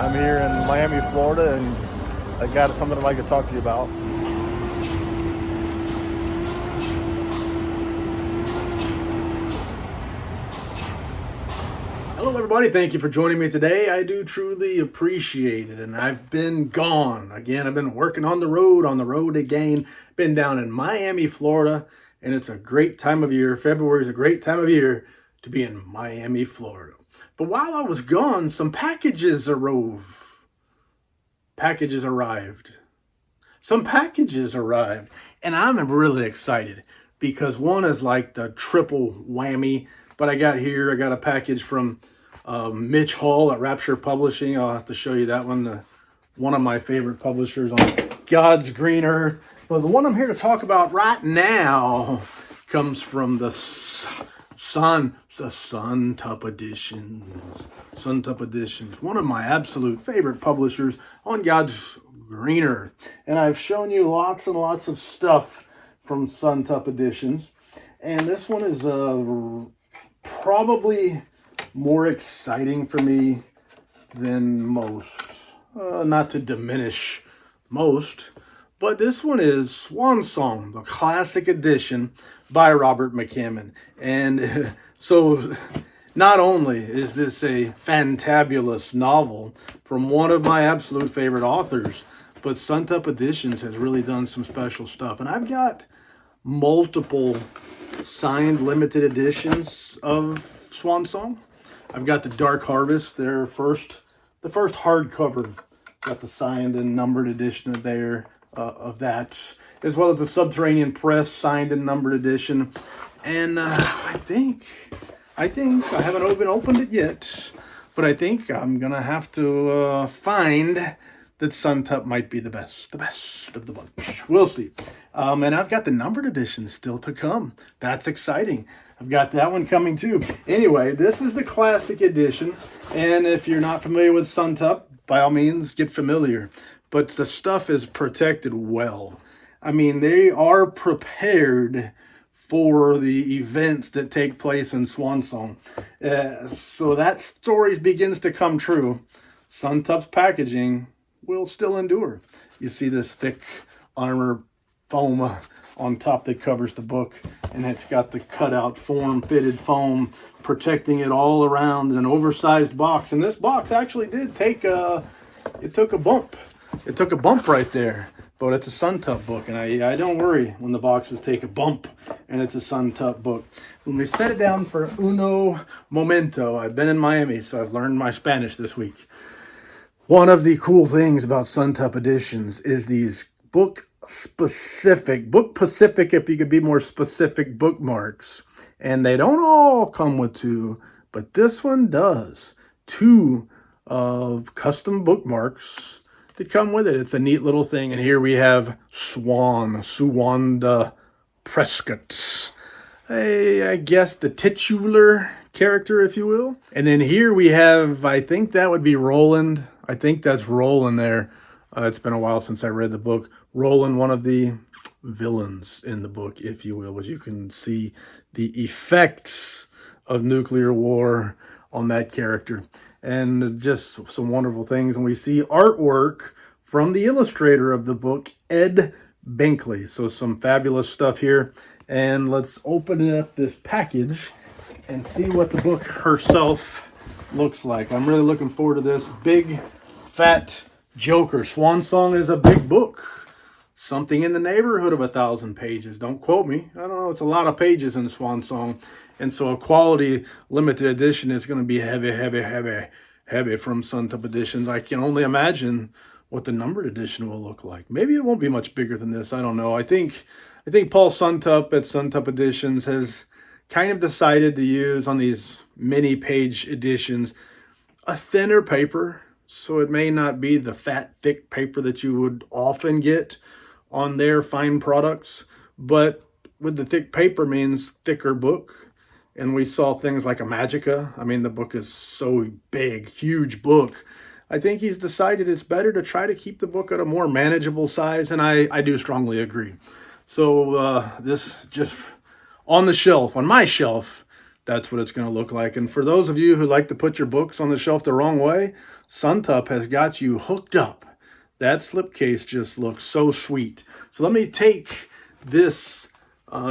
I'm here in Miami, Florida, and I got something I'd like to talk to you about. Hello, everybody. Thank you for joining me today. I do truly appreciate it. And I've been gone. Again, I've been working on the road again. Been down in Miami, Florida, and it's a great time of year. February is a great time of year to be in Miami, Florida. But while I was gone, some packages arrived. Some packages arrived, and I'm really excited because one is like the triple whammy. But I got a package from Mitch Hall at Rapture Publishing. I'll have to show you that one. One of my favorite publishers on God's green earth. But the one I'm here to talk about right now comes from the Suntup Editions. Suntup Editions, one of my absolute favorite publishers on God's green earth. And I've shown you lots and lots of stuff from Suntup Editions. And this one is probably more exciting for me than most. Not to diminish most, but this one is Swan Song, the classic edition by Robert McCammon. And so not only is this a fantabulous novel from one of my absolute favorite authors, but Suntup Editions has really done some special stuff. And I've got multiple signed limited editions of Swan Song. I've got the Dark Harvest, the first hardcover. Got the signed and numbered edition there of that, as well as the Subterranean Press signed and numbered edition. And I think I haven't opened it yet, but I think I'm gonna have to find that Suntup might be the best of the bunch. We'll see. And I've got the numbered edition still to come. That's exciting. I've got that one coming too. Anyway, this is the classic edition. And if you're not familiar with Suntup, by all means, get familiar. But the stuff is protected well. I mean, they are prepared for the events that take place in Swan Song. So that story begins to come true. Suntup's packaging will still endure. You see this thick armor foam on top that covers the book, and it's got the cutout form-fitted foam protecting it all around in an oversized box. And this box actually did take a bump. It took a bump right there, but it's a Suntup book, and I don't worry when the boxes take a bump and it's a Suntup book. When we set it down for uno momento, I've been in Miami, so I've learned my Spanish this week. One of the cool things about Suntup Editions is these book Pacific, if you could be more specific, bookmarks. And they don't all come with two, but this one does. Two of custom bookmarks that come with it. It's a neat little thing. And here we have Swan, Suwanda Prescott. I guess the titular character, if you will. And then here we have, I think that would be Roland. I think that's Roland there. It's been a while since I read the book. Roland, one of the villains in the book, if you will, as you can see the effects of nuclear war on that character. And just some wonderful things. And we see artwork from the illustrator of the book, Ed Binkley. So some fabulous stuff here. And let's open up this package and see what the book herself looks like. I'm really looking forward to this. Big, fat Joker. Swan Song is a big book. Something in the neighborhood of 1,000 pages. Don't quote me. I don't know. It's a lot of pages in Swan Song. And so a quality limited edition is going to be heavy from Suntup Editions. I can only imagine what the numbered edition will look like. Maybe it won't be much bigger than this. I don't know. I think Paul Suntup at Suntup Editions has kind of decided to use on these mini page editions a thinner paper. So it may not be the fat, thick paper that you would often get on their fine products. But with the thick paper means thicker book. And we saw things like a Magica. I mean, the book is so big, huge book. I think he's decided it's better to try to keep the book at a more manageable size. And I do strongly agree. So this just on my shelf, that's what it's going to look like. And for those of you who like to put your books on the shelf the wrong way, Suntup has got you hooked up. That slipcase just looks so sweet. So let me take this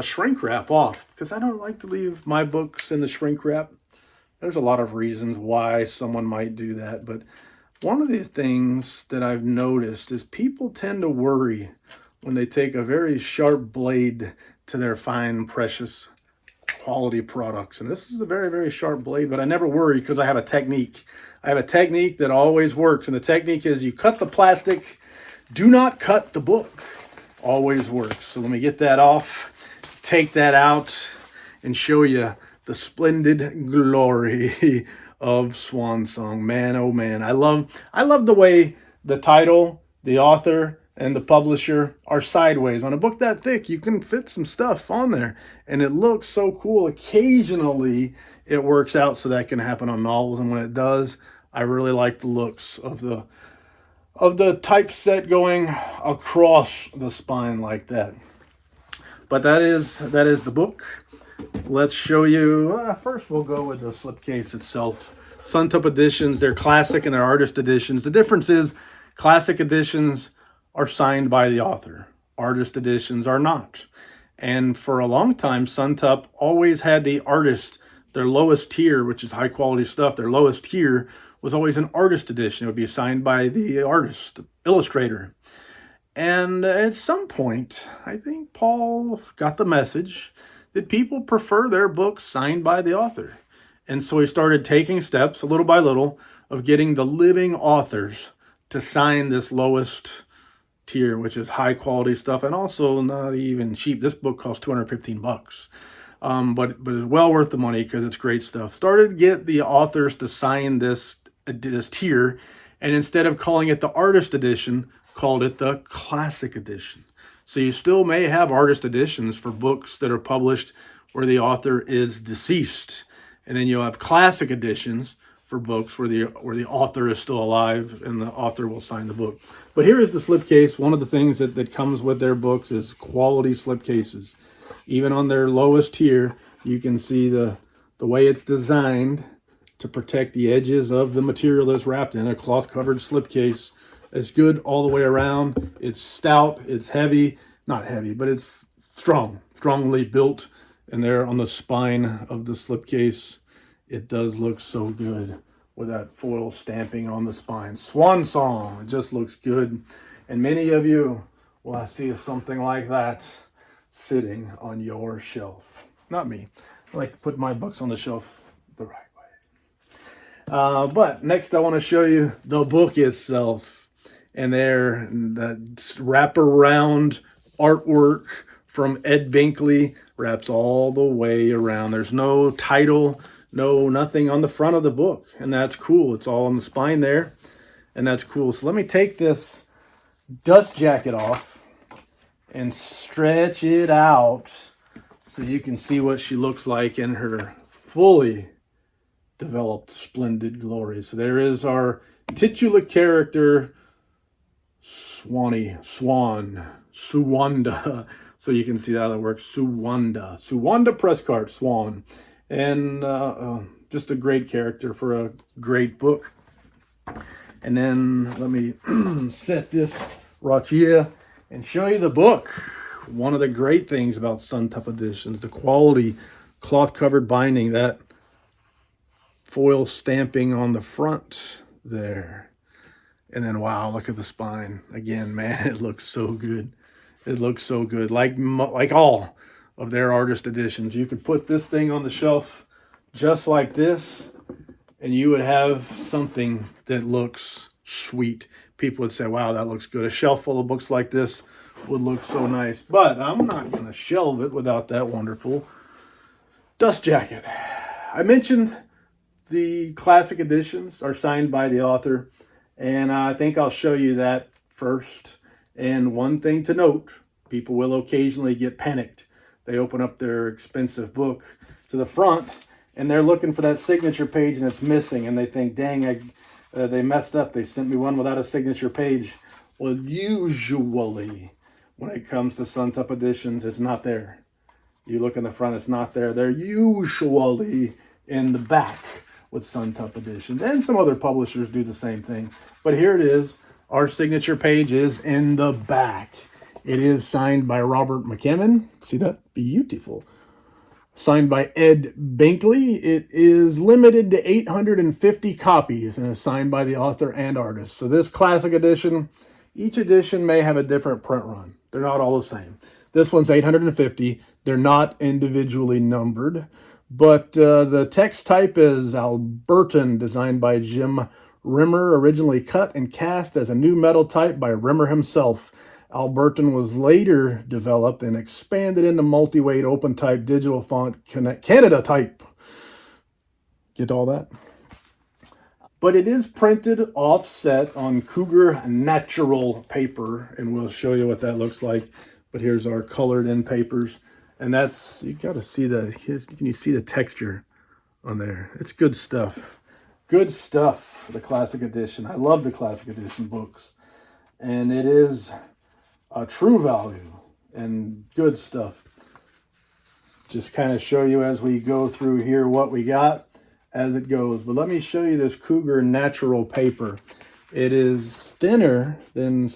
shrink wrap off, because I don't like to leave my books in the shrink wrap. There's a lot of reasons why someone might do that, but one of the things that I've noticed is people tend to worry when they take a very sharp blade to their fine, precious quality products. And this is a very, very sharp blade, but I never worry because I have a technique. I have a technique that always works. And the technique is you cut the plastic, do not cut the book. Always works. So let me get that off, take that out, and show you the splendid glory of Swan Song. Man, oh man. I love the way the title, the author, and the publisher are sideways. On a book that thick, you can fit some stuff on there, and it looks so cool. Occasionally, it works out, so that can happen on novels, and when it does, I really like the looks of the typeset going across the spine like that. But that is the book. Let's show you. First, we'll go with the slipcase itself. Suntup Editions, they're classic and they're artist editions. The difference is classic editions are signed by the author. Artist editions are not. And for a long time, Suntup always had the artist, their lowest tier, which is high quality stuff. Their lowest tier was always an artist edition. It would be signed by the artist, the illustrator. And at some point, I think Paul got the message that people prefer their books signed by the author. And so he started taking steps, a little by little, of getting the living authors to sign this lowest tier, which is high quality stuff and also not even cheap. This book costs $215. But it's well worth the money because it's great stuff. Started to get the authors to sign this tier, and instead of calling it the artist edition, called it the classic edition. So you still may have artist editions for books that are published where the author is deceased. And then you'll have classic editions for books where the author is still alive and the author will sign the book. But here is the slipcase. One of the things that comes with their books is quality slipcases. Even on their lowest tier, you can see the way it's designed to protect the edges of the material that's wrapped in. A cloth-covered slipcase is good all the way around. It's stout, it's heavy. Not heavy, but it's strongly built. And there on the spine of the slipcase, it does look so good with that foil stamping on the spine. Swan Song, it just looks good. And many of you will see something like that sitting on your shelf. Not me. I like to put my books on the shelf the right way. But next I want to show you the book itself. And there, the wraparound artwork from Ed Binkley wraps all the way around. There's no title, nothing on the front of the book. And that's cool. It's all on the spine there. And that's cool. So let me take this dust jacket off and stretch it out so you can see what she looks like in her fully developed splendid glory. So there is our titular character, Suwanda. So you can see how that works. Suwanda press card, Swan. And just a great character for a great book. And then let me set this right here and show you the book. One of the great things about Suntup Editions, the quality cloth-covered binding, that foil stamping on the front there. And then, wow, look at the spine. Again, man, it looks so good. It looks so good. Like all of their artist editions. You could put this thing on the shelf just like this, and you would have something that looks sweet. People would say, wow, that looks good. A shelf full of books like this would look so nice. But I'm not going to shelve it without that wonderful dust jacket. I mentioned the classic editions are signed by the author. And I think I'll show you that first. And one thing to note, people will occasionally get panicked. They open up their expensive book to the front, and they're looking for that signature page, and it's missing. And they think, dang, they messed up. They sent me one without a signature page. Well, usually, when it comes to Suntup Editions, it's not there. You look in the front, it's not there. They're usually in the back with Suntup Editions. And some other publishers do the same thing. But here it is. Our signature page is in the back. It is signed by Robert McCammon. See that? Beautiful. Signed by Ed Binkley. It is limited to 850 copies and is signed by the author and artist. So this classic edition, each edition may have a different print run. They're not all the same. This one's 850. They're not individually numbered. But the text type is Albertan, designed by Jim Rimmer, originally cut and cast as a new metal type by Rimmer himself. Albertan was later developed and expanded into multi-weight open type digital font Canada type. Get all that? But it is printed offset on Cougar natural paper, and we'll show you what that looks like. But here's our colored in papers. And that's, you got to see can you see the texture on there? It's good stuff. Good stuff, the classic edition. I love the classic edition books. And it is a true value and good stuff. Just kind of show you as we go through here what we got as it goes. But let me show you this Cougar natural paper. It is thinner than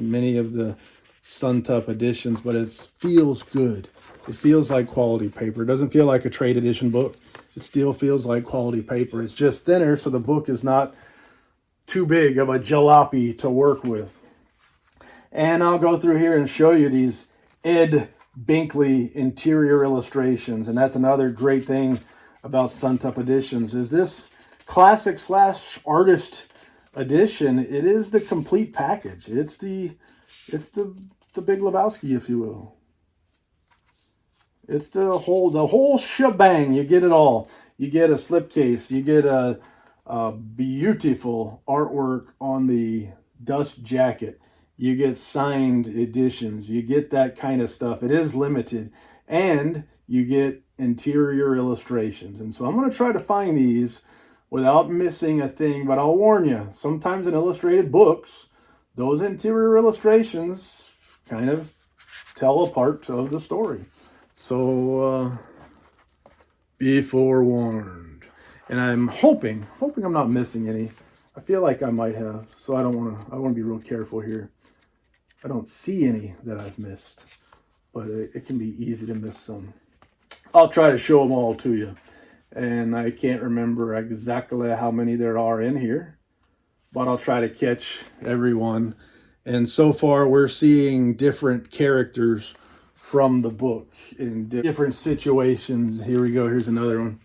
many of the Suntup editions, but it feels good. It feels like quality paper. It doesn't feel like a trade edition book. It still feels like quality paper. It's just thinner, so the book is not too big of a jalopy to work with. And I'll go through here and show you these Ed Binkley interior illustrations. And that's another great thing about Suntup Editions is this classic / artist edition. It is the complete package. It's the Big Lebowski, if you will. It's the whole shebang. You get it all. You get a slipcase. You get a beautiful artwork on the dust jacket. You get signed editions. You get that kind of stuff. It is limited. And you get interior illustrations. And so I'm going to try to find these without missing a thing. But I'll warn you, sometimes in illustrated books, those interior illustrations kind of tell a part of the story. So be forewarned. And I'm hoping I'm not missing any. I feel like I might have, so I want to be real careful here. I don't see any that I've missed, but it can be easy to miss some. I'll try to show them all to you. And I can't remember exactly how many there are in here, but I'll try to catch everyone. And so far we're seeing different characters from the book in different situations. Here we go. Here's another one.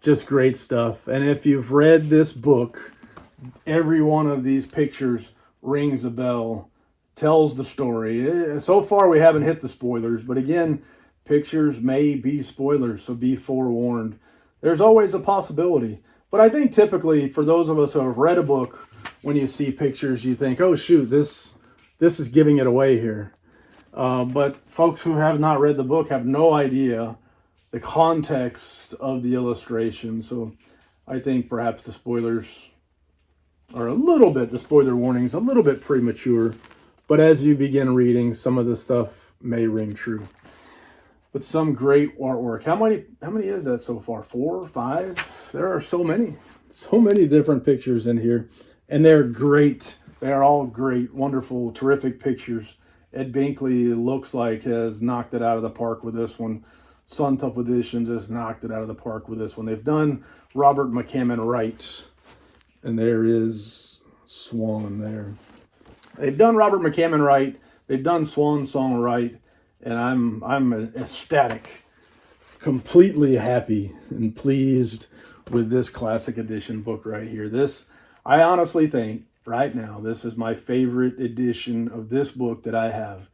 Just great stuff. And if you've read this book, every one of these pictures rings a bell, tells the story. So far we haven't hit the spoilers, but again, pictures may be spoilers, so be forewarned. There's always a possibility. But I think typically for those of us who have read a book, when you see pictures, you think, oh shoot, this is giving it away here. But folks who have not read the book have no idea the context of the illustration. So I think perhaps the spoilers are the spoiler warnings, a little bit premature. But as you begin reading, some of the stuff may ring true. But some great artwork. How many is that so far? 4, 5? There are so many different pictures in here. And they're great. They are all great, wonderful, terrific pictures. Ed Binkley looks like has knocked it out of the park with this one. Suntup Editions has knocked it out of the park with this one. They've done Robert McCammon right. And there is Swan there. They've done Robert McCammon right. They've done Swan Song right. And I'm ecstatic, completely happy and pleased with this classic edition book right here. I honestly think right now, this is my favorite edition of this book that I have.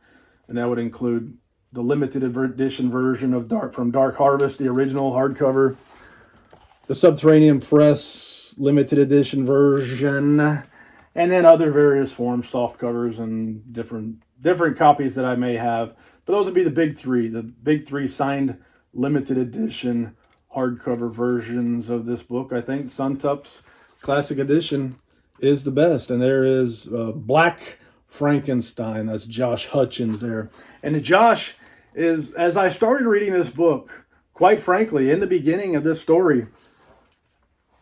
And that would include the limited edition version of from Dark Harvest, the original hardcover, the Subterranean Press limited edition version, and then other various forms, soft covers, and different copies that I may have. But those would be the big three signed limited edition hardcover versions of this book. I think Suntup's classic edition is the best. And there is Black Frankenstein. That's Josh Hutchins there. And Josh is as I started reading this book, quite frankly, in the beginning of this story,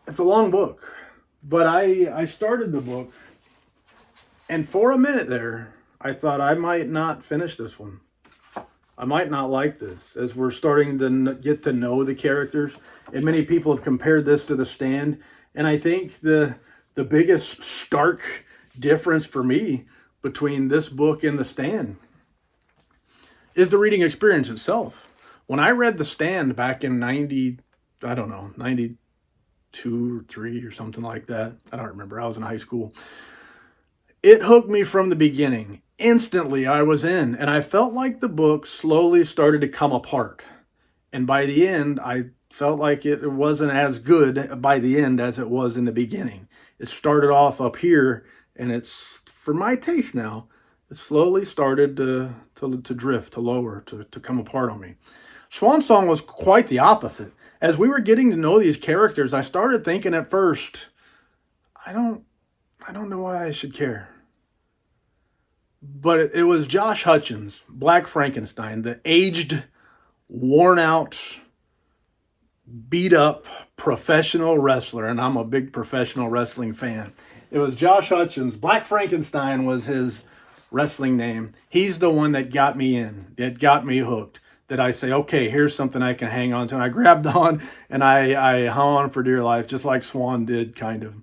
it's a long book, but I started the book, and for a minute there, I thought I might not finish this one. I might not like this, as we're starting to get to know the characters. And many people have compared this to The Stand. And I think the biggest stark difference for me between this book and The Stand is the reading experience itself. When I read The Stand back in 92 or 3 or something like that, I don't remember, I was in high school, it hooked me from the beginning. Instantly, I was in, and I felt like the book slowly started to come apart. And by the end, I felt like it wasn't as good by the end as it was in the beginning. It started off up here, and it's, for my taste now, it slowly started to drift, to lower, to come apart on me. Swan Song was quite the opposite. As we were getting to know these characters, I started thinking at first, I don't know why I should care. But it was Josh Hutchins, Black Frankenstein, the aged, worn out, beat up professional wrestler. And I'm a big professional wrestling fan. It was Josh Hutchins. Black Frankenstein was his wrestling name. He's the one that got me in. It got me hooked. That I say, okay, here's something I can hang on to. And I grabbed on and I hung on for dear life, just like Swan did, kind of.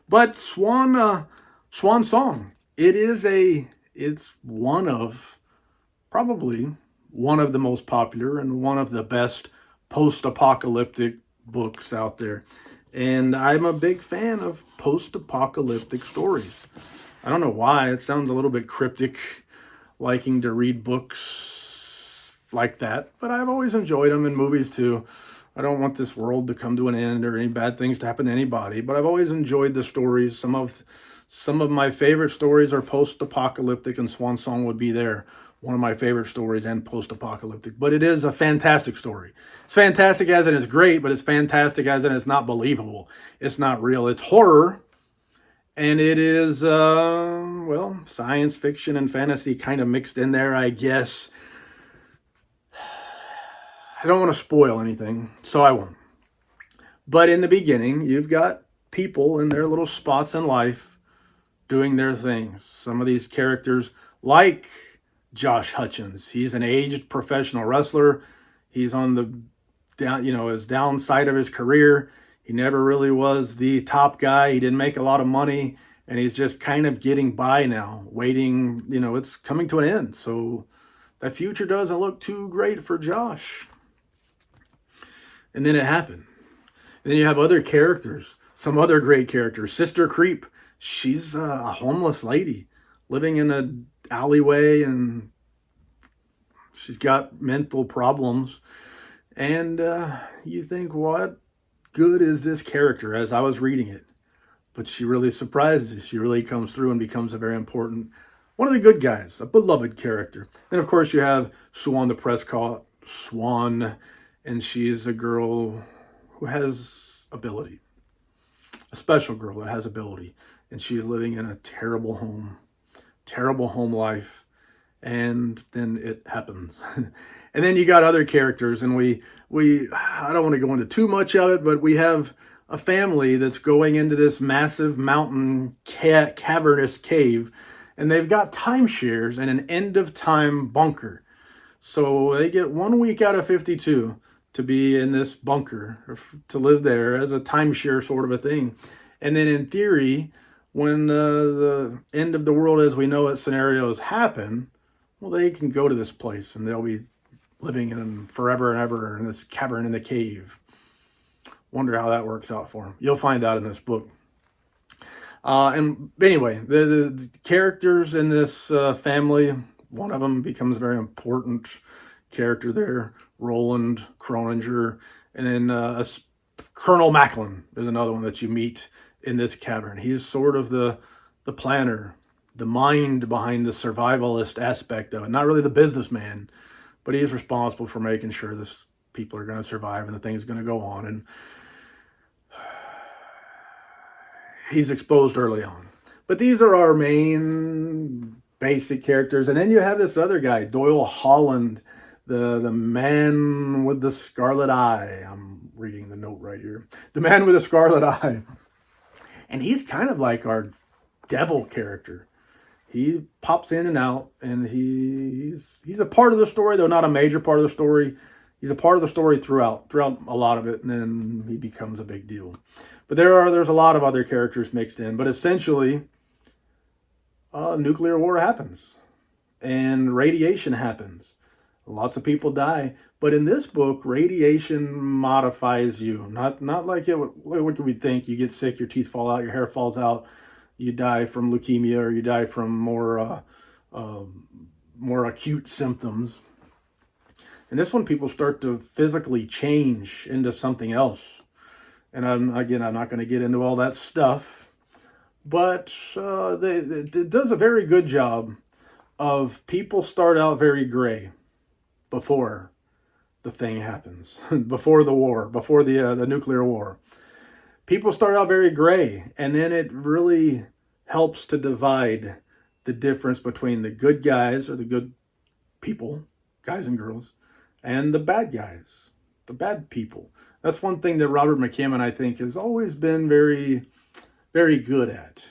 But Swan Song, it's probably one of the most popular and one of the best post-apocalyptic books out there. And I'm a big fan of post-apocalyptic stories. I don't know why, it sounds a little bit cryptic, liking to read books like that, but I've always enjoyed them in movies too. I don't want this world to come to an end or any bad things to happen to anybody, but I've always enjoyed the stories. Some of my favorite stories are post-apocalyptic, and Swan Song would be there. One of my favorite stories and post-apocalyptic. But it is a fantastic story. It's fantastic as in it's great, but it's fantastic as in it's not believable. It's not real. It's horror, and it is, science fiction and fantasy kind of mixed in there, I guess. I don't want to spoil anything, so I won't. But in the beginning, you've got people in their little spots in life doing their things. Some of these characters, like Josh Hutchins, he's an aged professional wrestler. He's on the his downside of his career. He never really was the top guy. He didn't make a lot of money, and he's just kind of getting by now, waiting. It's coming to an end. So that future doesn't look too great for Josh. And then it happened. And then you have other characters, some other great characters. Sister Creep, she's a homeless lady living in an alleyway, and she's got mental problems. And you think, what good is this character as I was reading it? But she really surprises you. She really comes through and becomes a very important, one of the good guys, a beloved character. Then, of course, you have Swan the Prescott, Swan, and she's a girl who has ability, a special girl that has ability, and she's living in a terrible home life, and then it happens. And then you got other characters, and we I don't want to go into too much of it, but we have a family that's going into this massive mountain cavernous cave, and they've got timeshares and an end of time bunker. So they get 1 week out of 52 to be in this bunker, or to live there as a timeshare sort of a thing. And then in theory, when the end of the world as we know it scenarios happen, well, they can go to this place and they'll be living in forever and ever in this cavern in the cave. Wonder how that works out for them. You'll find out in this book. And anyway, the characters in this family, one of them becomes a very important character there, Roland Croninger, and then Colonel Macklin is another one that you meet in this cavern. He's sort of the planner, the mind behind the survivalist aspect of it. Not really the businessman, but he's responsible for making sure this people are going to survive and the thing's going to go on. And he's exposed early on. But these are our main basic characters. And then you have this other guy, Doyle Holland, the man with the scarlet eye. I'm reading the note right here. The man with the scarlet eye. And he's kind of like our devil character. He pops in and out, and he's a part of the story, though not a major part of the story. He's a part of the story throughout a lot of it, and then he becomes a big deal. But there's a lot of other characters mixed in. But essentially, nuclear war happens, and radiation happens. Lots of people die. But in this book, radiation modifies you. Not like what could we think? You get sick, your teeth fall out, your hair falls out, you die from leukemia, or you die from more acute symptoms. And this one, people start to physically change into something else. And I'm not going to get into all that stuff, but it does a very good job of people start out very gray before the thing happens, before the war, before the nuclear war. People start out very gray, and then it really helps to divide the difference between the good guys, or the good people, guys and girls, and the bad guys, the bad people. That's one thing that Robert McCammon, I think, has always been very, very good at.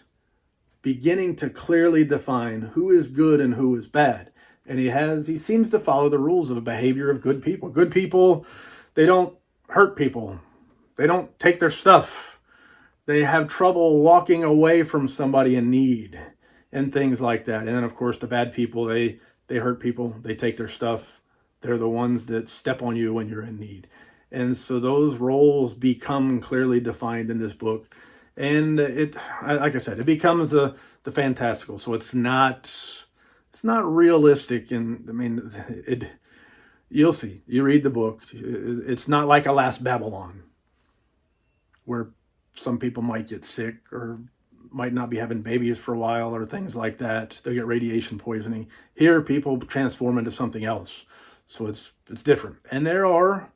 Beginning to clearly define who is good and who is bad. And he seems to follow the rules of the behavior of good people. Good people, they don't hurt people. They don't take their stuff. They have trouble walking away from somebody in need and things like that. And then, of course, the bad people, they hurt people. They take their stuff. They're the ones that step on you when you're in need. And so those roles become clearly defined in this book. And like I said, it becomes the fantastical. So it's not realistic. And I mean, you'll see. You read the book. It's not like A Last Babylon, where some people might get sick or might not be having babies for a while or things like that. They'll get radiation poisoning. Here, people transform into something else. So it's different. And there are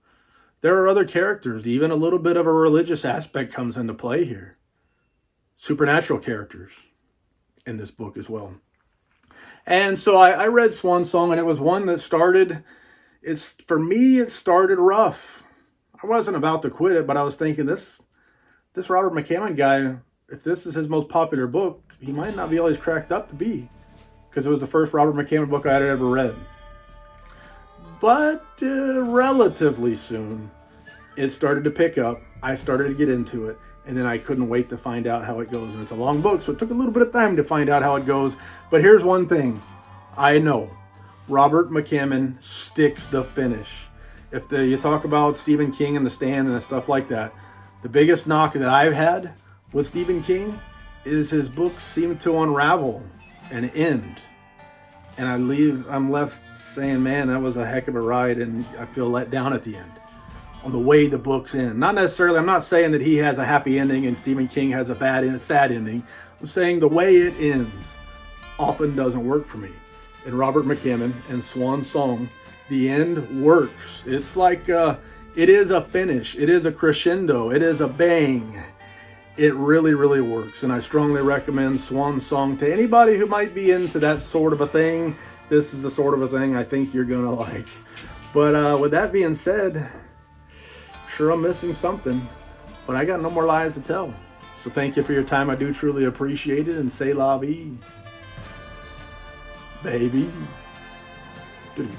other characters. Even a little bit of a religious aspect comes into play here. Supernatural characters in this book as well. And so I read Swan Song, and it was one that started rough. I wasn't about to quit it, but I was thinking this Robert McCammon guy, if this is his most popular book, he might not be all he's cracked up to be, because it was the first Robert McCammon book I had ever read. But relatively soon, it started to pick up. I started to get into it, and then I couldn't wait to find out how it goes. And it's a long book, so it took a little bit of time to find out how it goes. But here's one thing I know. Robert McCammon sticks the finish. If you talk about Stephen King and The Stand and stuff like that, the biggest knock that I've had with Stephen King is his books seem to unravel and end. And I'm left saying, man, that was a heck of a ride, and I feel let down at the end on the way the books end. Not necessarily, I'm not saying that he has a happy ending and Stephen King has a sad ending. I'm saying the way it ends often doesn't work for me. In Robert McCammon and Swan Song, the end works. It's like it is a finish. It is a crescendo. It is a bang. It really, really works. And I strongly recommend Swan Song to anybody who might be into that sort of a thing. This is the sort of a thing I think you're going to like. But with that being said, I'm sure I'm missing something, but I got no more lies to tell. So thank you for your time. I do truly appreciate it. And say la vie, baby. Dude.